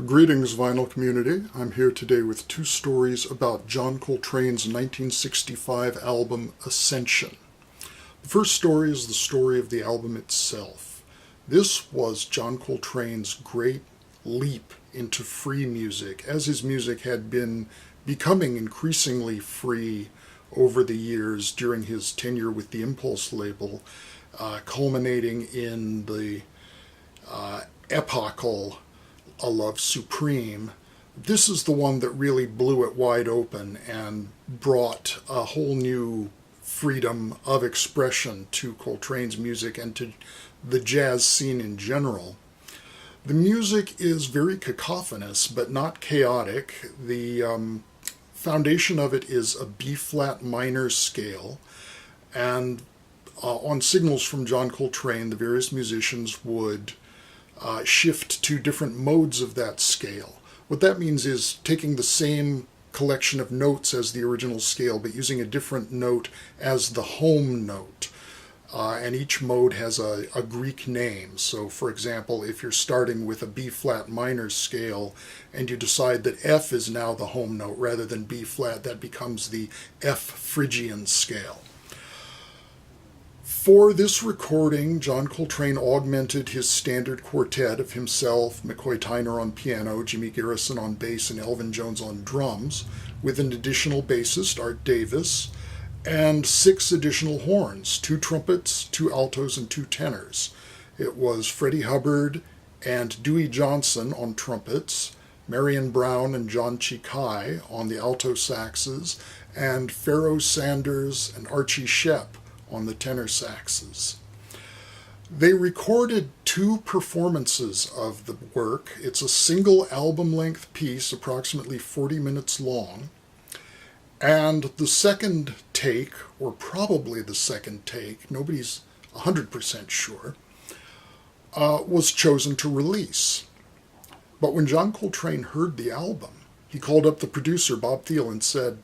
Greetings, vinyl community. I'm here today with two stories about John Coltrane's 1965 album, Ascension. The first story is the story of the album itself. This was John Coltrane's great leap into free music, as his music had been becoming increasingly free over the years during his tenure with the Impulse label, culminating in the epochal A Love Supreme. This is the one that really blew it wide open and brought a whole new freedom of expression to Coltrane's music and to the jazz scene in general. The music is very cacophonous, but not chaotic. The foundation of it is a B-flat minor scale, and on signals from John Coltrane, the various musicians would shift to different modes of that scale. What that means is taking the same collection of notes as the original scale, but using a different note as the home note. And each mode has a Greek name. So, for example, if you're starting with a B-flat minor scale and you decide that F is now the home note rather than B-flat, that becomes the F Phrygian scale. For this recording, John Coltrane augmented his standard quartet of himself, McCoy Tyner on piano, Jimmy Garrison on bass, and Elvin Jones on drums, with an additional bassist, Art Davis, and 6 additional horns, 2 trumpets, 2 altos, and 2 tenors. It was Freddie Hubbard and Dewey Johnson on trumpets, Marion Brown and John Chikai on the alto saxes, and Pharoah Sanders and Archie Shepp on the tenor saxes. They recorded 2 performances of the work. It's a single album-length piece, approximately 40 minutes long, and the second take, or probably the second take, nobody's 100% sure, was chosen to release. But when John Coltrane heard the album, he called up the producer, Bob Thiele, and said,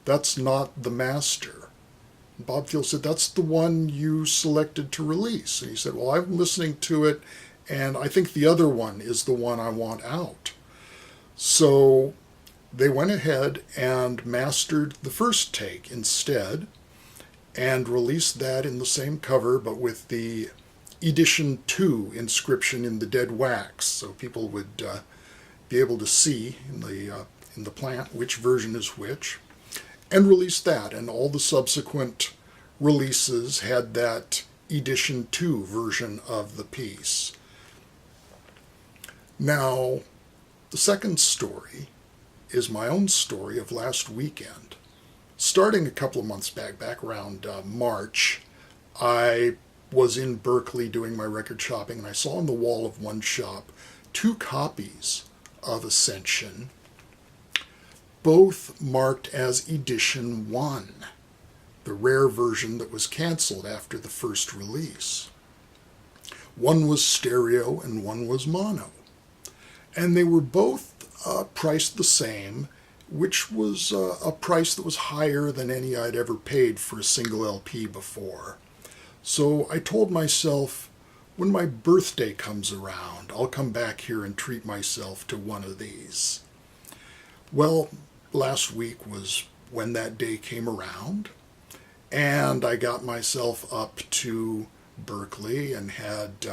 "That's not the master." Bob Thiele said, "That's the one you selected to release." And he said, "Well, I'm listening to it, and I think the other one is the one I want out." So they went ahead and mastered the first take instead, and released that in the same cover, but with the Edition 2 inscription in the dead wax, so people would be able to see in the plant which version is which. And released that, and all the subsequent releases had that Edition 2 version of the piece. Now, the second story is my own story of last weekend. Starting a couple of months back around March, I was in Berkeley doing my record shopping, and I saw on the wall of one shop 2 copies of Ascension, both marked as Edition 1, the rare version that was canceled after the first release. One was stereo and one was mono. And they were both priced the same, which was a price that was higher than any I'd ever paid for a single LP before. So I told myself, when my birthday comes around, I'll come back here and treat myself to one of these. Well, last week was when that day came around, and I got myself up to Berkeley and had,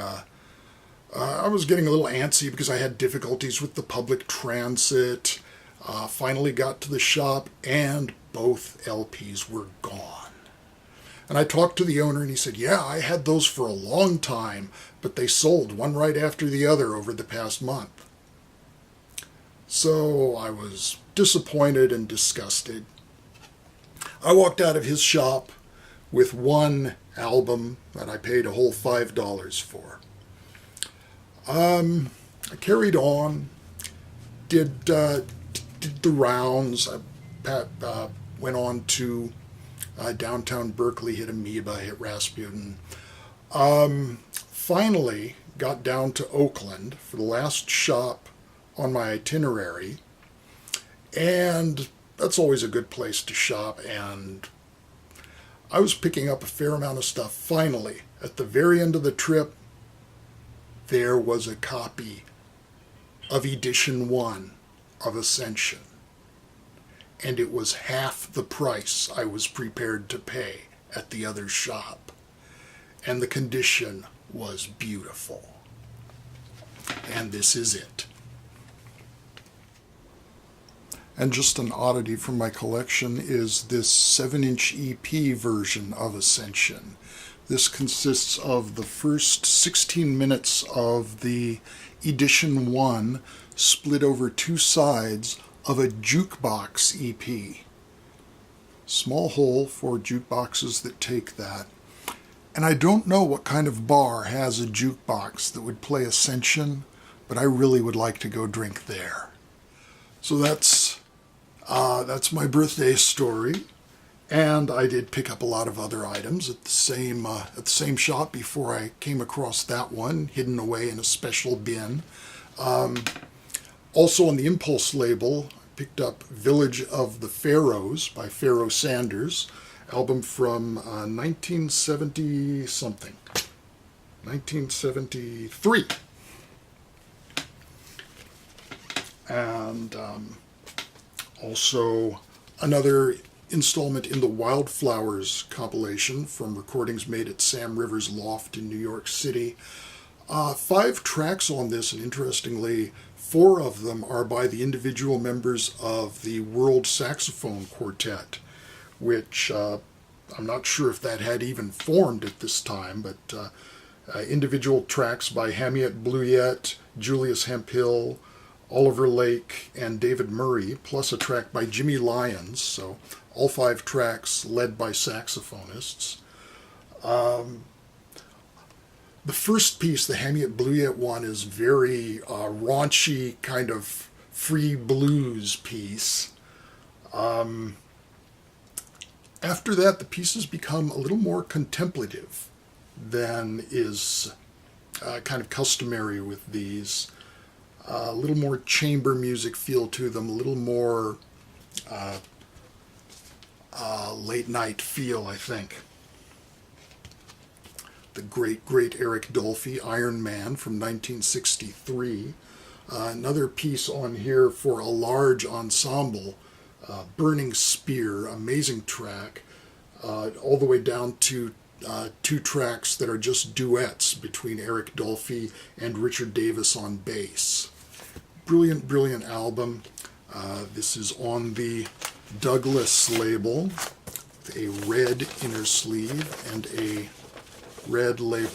I was getting a little antsy because I had difficulties with the public transit. Finally got to the shop, and both LPs were gone. And I talked to the owner, and he said, "Yeah, I had those for a long time, but they sold one right after the other over the past month." So I was disappointed and disgusted. I walked out of his shop with one album that I paid a whole $5 for. I carried on, did the rounds. I went on to downtown Berkeley, hit Amoeba, hit Rasputin. Finally got down to Oakland for the last shop on my itinerary, and that's always a good place to shop, and I was picking up a fair amount of stuff. Finally, at the very end of the trip, there was a copy of edition 1 of Ascension, and it was half the price I was prepared to pay at the other shop, and the condition was beautiful. And this is it. And just an oddity from my collection is this 7-inch EP version of Ascension. This consists of the first 16 minutes of the edition 1 split over 2 sides of a jukebox EP. Small hole for jukeboxes that take that. And I don't know what kind of bar has a jukebox that would play Ascension, but I really would like to go drink there. So that's my birthday story. And I did pick up a lot of other items at the same shop before I came across that one, hidden away in a special bin. Also on the Impulse label, I picked up Village of the Pharaohs by Pharoah Sanders, album from 1970-something, 1973. And also another installment in the Wildflowers compilation from recordings made at Sam Rivers' Loft in New York City. 5 tracks on this, and interestingly, 4 of them are by the individual members of the World Saxophone Quartet, which I'm not sure if that had even formed at this time, but individual tracks by Hamiet Bluyett, Julius Hemphill, Oliver Lake, and David Murray, plus a track by Jimmy Lyons, so all 5 tracks led by saxophonists. The first piece, the Hamiet Bluyett one, is very raunchy, kind of free blues piece. After that, the pieces become a little more contemplative than is kind of customary with these. A little more chamber music feel to them, a little more late night feel, I think. The great, great Eric Dolphy, Iron Man from 1963. Another piece on here for a large ensemble, Burning Spear, amazing track, all the way down to 2 tracks that are just duets between Eric Dolphy and Richard Davis on bass. Brilliant, brilliant album. This is on the Douglas label, with a red inner sleeve and a red label.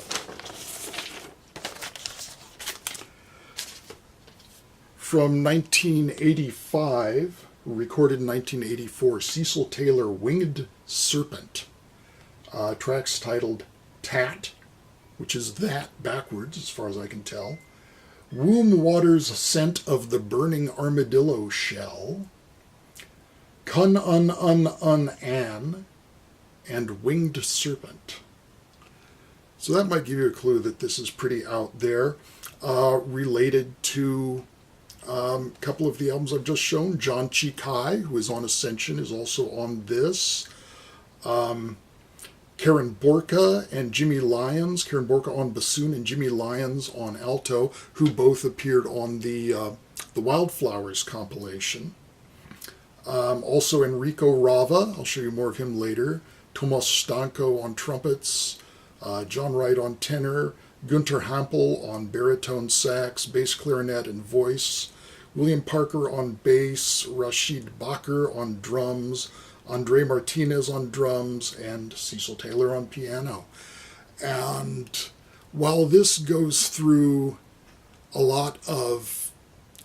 From 1985, recorded in 1984, Cecil Taylor, Winged Serpent. Tracks titled Tat, which is that backwards as far as I can tell. Womb Water's Scent of the Burning Armadillo Shell. Cun An, and Winged Serpent. So that might give you a clue that this is pretty out there. Related to a couple of the albums I've just shown. John Chikai, who is on Ascension, is also on this. Karen Borka and Jimmy Lyons, Karen Borka on bassoon and Jimmy Lyons on alto, who both appeared on the Wildflowers compilation. Also Enrico Rava, I'll show you more of him later. Tomas Stanko on trumpets, John Wright on tenor, Gunter Hampel on baritone sax, bass clarinet and voice, William Parker on bass, Rashid Baker on drums, Andre Martinez on drums, and Cecil Taylor on piano. And while this goes through a lot of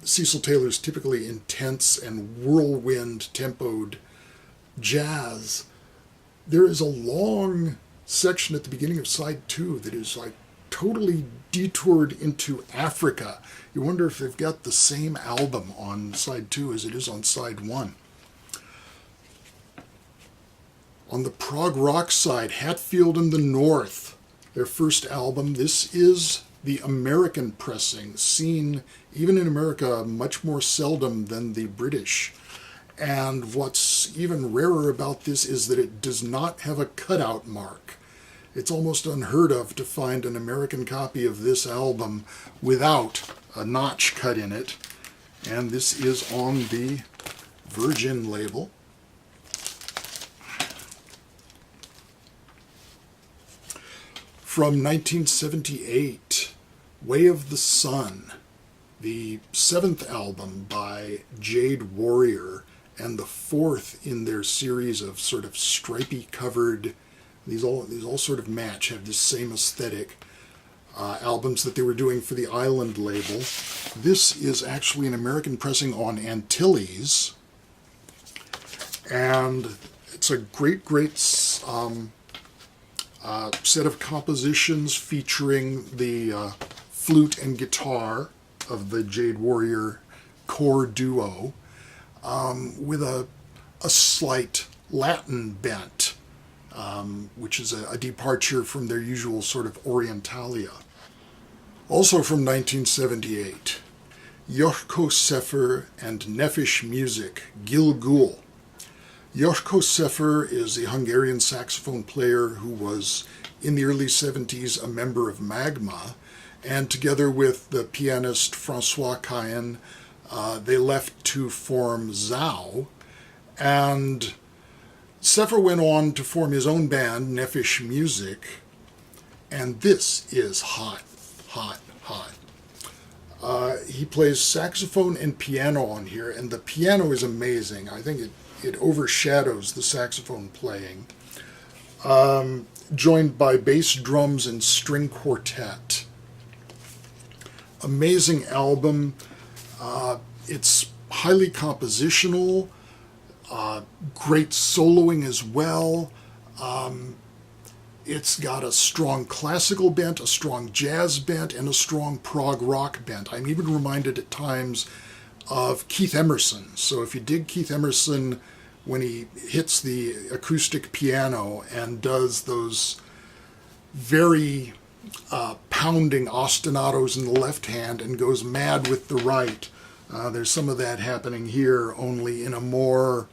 Cecil Taylor's typically intense and whirlwind tempoed jazz, there is a long section at the beginning of side 2 that is like totally detoured into Africa. You wonder if they've got the same album on side 2 as it is on side 1. On the prog rock side, Hatfield and the North, their first album. This is the American pressing, seen even in America much more seldom than the British. And what's even rarer about this is that it does not have a cutout mark. It's almost unheard of to find an American copy of this album without a notch cut in it. And this is on the Virgin label. From 1978, Way of the Sun, the 7th album by Jade Warrior, and the 4th in their series of sort of stripy covered, these all sort of match, have this same aesthetic, albums that they were doing for the Island label. This is actually an American pressing on Antilles, and it's a great set of compositions featuring the flute and guitar of the Jade Warrior core duo, with a slight Latin bent, which is a departure from their usual sort of Orientalia. Also from 1978, Joshko Sefer and Nefesh Music, Gilgul. Joshko Sefer is a Hungarian saxophone player who was, in the early 70s, a member of Magma, and together with the pianist Francois Cahen, they left to form Zao, and Sefer went on to form his own band, Nefesh Music, and this is hot. He plays saxophone and piano on here, and the piano is amazing. I think it overshadows the saxophone playing. Joined by bass, drums, and string quartet. Amazing album. It's highly compositional, great soloing as well. It's got a strong classical bent, a strong jazz bent, and a strong prog rock bent. I'm even reminded at times of Keith Emerson. So if you dig Keith Emerson when he hits the acoustic piano and does those very pounding ostinatos in the left hand and goes mad with the right, there's some of that happening here, only in a more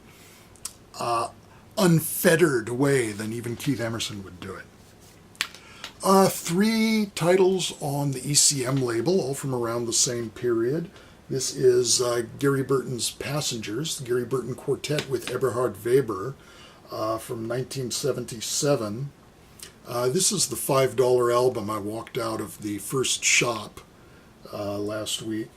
unfettered way than even Keith Emerson would do it. 3 titles on the ECM label, all from around the same period. This is Gary Burton's Passengers, the Gary Burton Quartet with Eberhard Weber, from 1977. This is the $5 album I walked out of the first shop last week.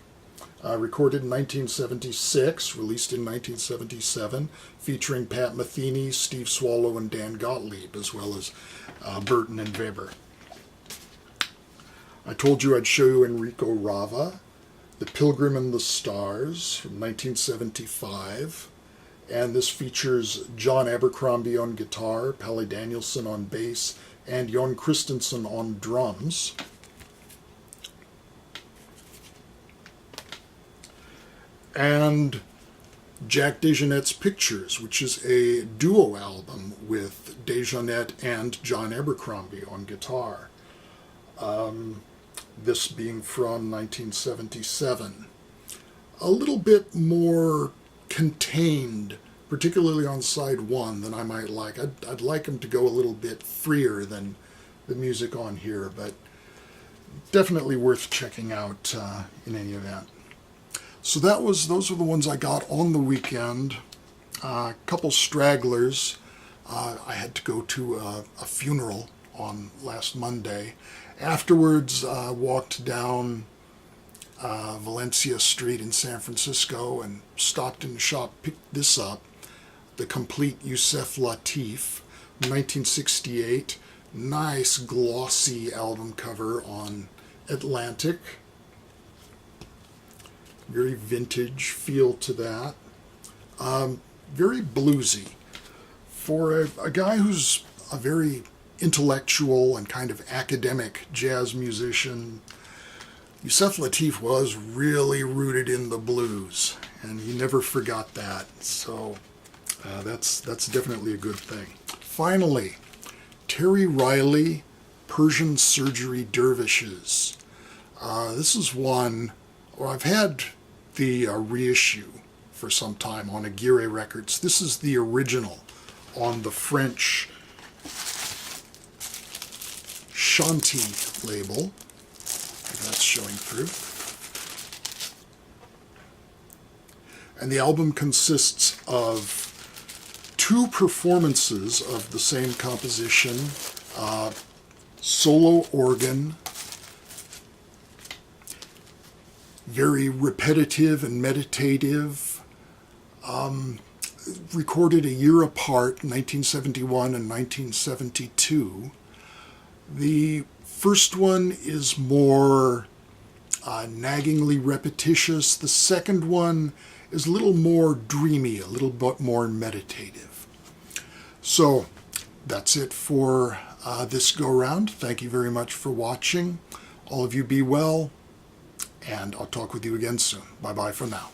Recorded in 1976, released in 1977, featuring Pat Metheny, Steve Swallow, and Dan Gottlieb, as well as Burton and Weber. I told you I'd show you Enrico Rava, The Pilgrim and the Stars, from 1975. And this features John Abercrombie on guitar, Palle Danielson on bass, and Jon Christensen on drums. And Jack DeJohnette's Pictures, which is a duo album with DeJohnette and John Abercrombie on guitar. This being from 1977. A little bit more contained, particularly on side 1, than I might like. I'd like him to go a little bit freer than the music on here, but definitely worth checking out in any event. So those were the ones I got on the weekend. A couple stragglers. I had to go to a funeral on last Monday. Afterwards, walked down Valencia Street in San Francisco and stopped in the shop, picked this up, the complete Yusef Lateef, 1968. Nice glossy album cover on Atlantic. Very vintage feel to that. Very bluesy. For a guy who's a very intellectual and kind of academic jazz musician, Yusef Lateef was really rooted in the blues, and he never forgot that. So that's definitely a good thing. Finally, Terry Riley, Persian Surgery Dervishes. This is one where I've had the reissue for some time on Aguirre Records. This is the original on the French Shanti label. That's showing through. And the album consists of 2 performances of the same composition, solo organ, very repetitive and meditative, recorded a year apart, 1971 and 1972. The first one is more naggingly repetitious. The second one is a little more dreamy, a little bit more meditative. So that's it for this go-round. Thank you very much for watching. All of you be well, and I'll talk with you again soon. Bye-bye for now.